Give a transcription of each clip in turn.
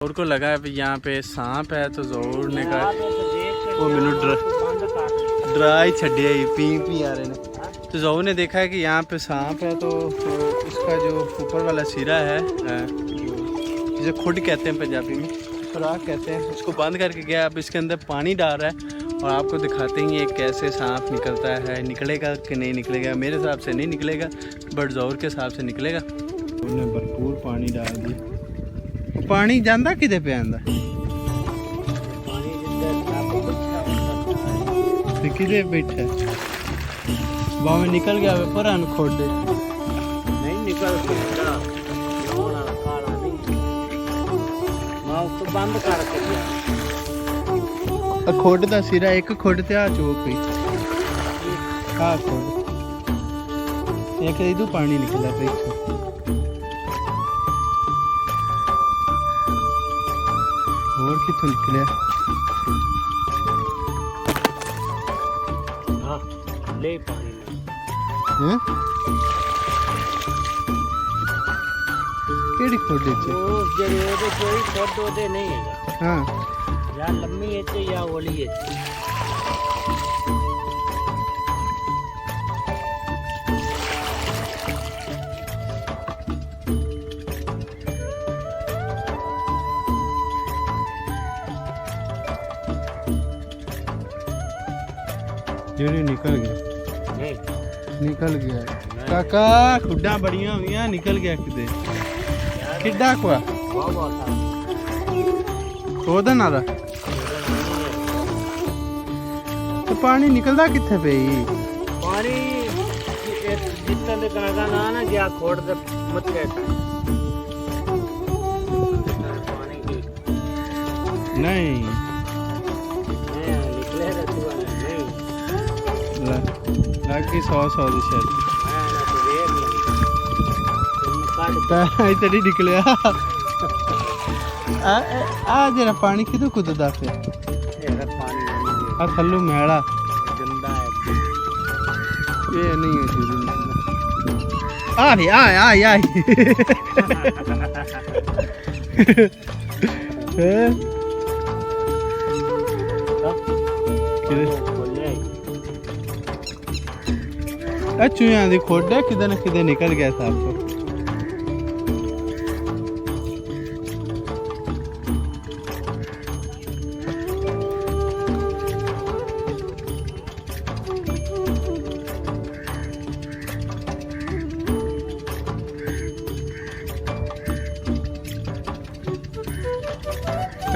जोर को लगा है यहाँ पे सांप है, तो जोर ने कहा वो मैनू डरा ही छड़िया ही पी आ रहे ने। तो जोर ने देखा है कि यहाँ पे सांप है, तो उसका जो ऊपर वाला सिरा है जिसे खुड कहते हैं पंजाबी में, खुराक कहते हैं, उसको बंद करके गया। अब इसके अंदर पानी डाल रहा है और आपको दिखाते हैं ये कैसे सांप निकलता है। निकलेगा कि नहीं निकलेगा, मेरे हिसाब से नहीं निकलेगा, बट जोर के हिसाब से निकलेगा। उन्होंने भरपूर पानी डाल दिया। पानी जाता कि पे आंदा कि बैठा बावे निकल गया पर खोडे नहीं निकल बंद कर खोड का सिरा एक खोड ते आ चोक गई आ खोड एक इधू पानी निकला पे और कितों निकलिया ले पानी हैं केड़ी खोडे च ओ जेरे ओदे कोई खोड ओदे नहीं है। हां या लम्मी है या ओली है। जेड़ी निकल गया नहीं निकल गया काका खुड्डा बड़ियां हुई निकल गया किते किड्डा को खोदा ना तो पानी निकलदा किथे पे पानी जितना दे कनागा ना गया खोड़ दे मत गए पानी की नहीं निकले रे तू नहीं लागी 100 दी शायद इतनी निकलिया आ जरा पानी किदो कुददा पे आ थल्लू मैला गंदा है ये नहीं है शुरू आ भी आ चूहिया दी खोड किते न किते निकल गया साहब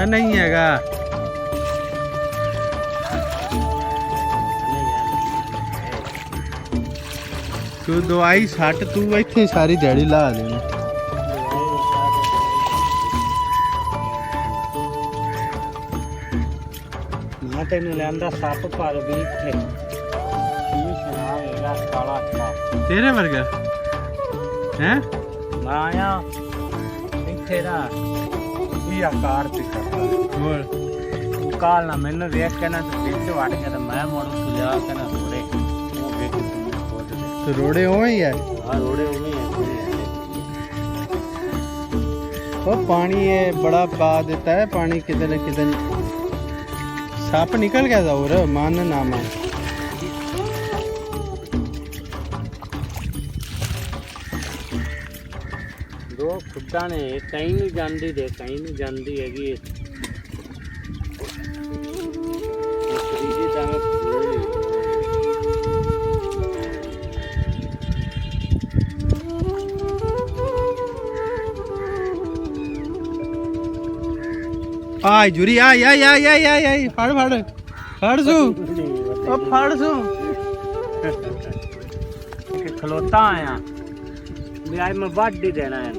नहीं हैगा तू दवाई सट तू इतने सारी दिहाड़ी ला देनी मैं तेन लिया सप पर भी तेरे वर्गा हैं मैं आया इत्थे ना आकार बोल काल ना मैंने वेख के ना बिच वड़ के तो मैं मोड़ लिया के ना रोड़े वो वेख तो रोड़े हो ही है हां रोड़े हो ही है। वो पानी ये बड़ा पा देता है पानी किधर न किधर सांप निकल गया था और मान ना मान दो खुदा ने कहीं नहीं जाती दे कहीं नहीं जाती हैगी आई जुरी आई फड़ सू ओ फड़ सू खलोता आया भी आज मैं वाट ही देना है।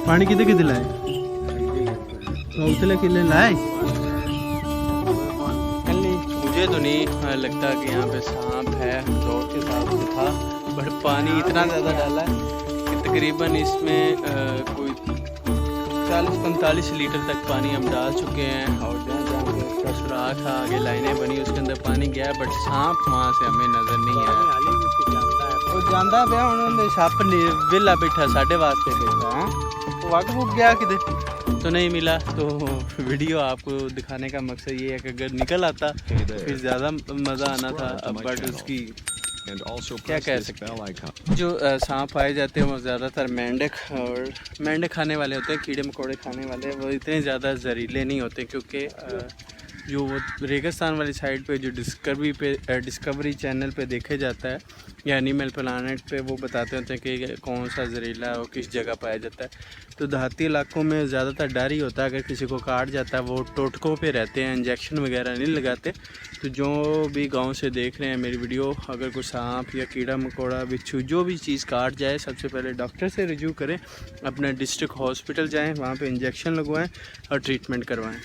पानी कितने कितने लाए उतले किले लाए मुझे तो नहीं लगता कि यहाँ पे सांप है, जोर के हिसाब से था, बट पानी इतना ज़्यादा डाला है कि तकरीबन इसमें कोई 40-45 लीटर तक पानी हम डाल चुके हैं। और जहाँ जहाँ उसका सुराख है, आगे लाइनें बनी, उसके अंदर पानी गया है, बट सांप वहाँ से हमें नज़र नहीं आया। हाली भी पे जाता है। वो जांदा पिया उन्होंने सप वेला बैठा साढ़े वास्ते बैठा है, वो वग फूक गया किधर तो नहीं मिला। तो वीडियो आपको दिखाने का मकसद ये है कि अगर निकल आता फिर ज़्यादा मज़ा आना था। अब बट उसकी क्या कह सकते हैं, जो सांप पाए जाते हैं वो ज़्यादातर मेंढक और मेंढक खाने वाले होते हैं, कीड़े मकोड़े खाने वाले, वो इतने ज़्यादा जहरीले नहीं होते, क्योंकि जो वो रेगिस्तान वाली साइड पे जो डिस्कवरी चैनल पे देखे जाता है या एनिमल प्लानेट पे वो बताते होते हैं कि कौन सा जहरीला और किस जगह पाया जाता है। तो देहाती इलाकों में ज़्यादातर डर ही होता है, अगर किसी को काट जाता है वो टोटकों पे रहते हैं, इंजेक्शन वगैरह नहीं लगाते। तो जो भी गांव से देख रहे हैं मेरी वीडियो, अगर कोई सांप या कीड़ा मकोड़ा बिच्छू जो भी चीज़ काट जाए, सबसे पहले डॉक्टर से रिव्यू करें, अपना डिस्ट्रिक्ट हॉस्पिटल जाएँ, वहाँ पर इंजेक्शन लगवाएँ और ट्रीटमेंट करवाएँ।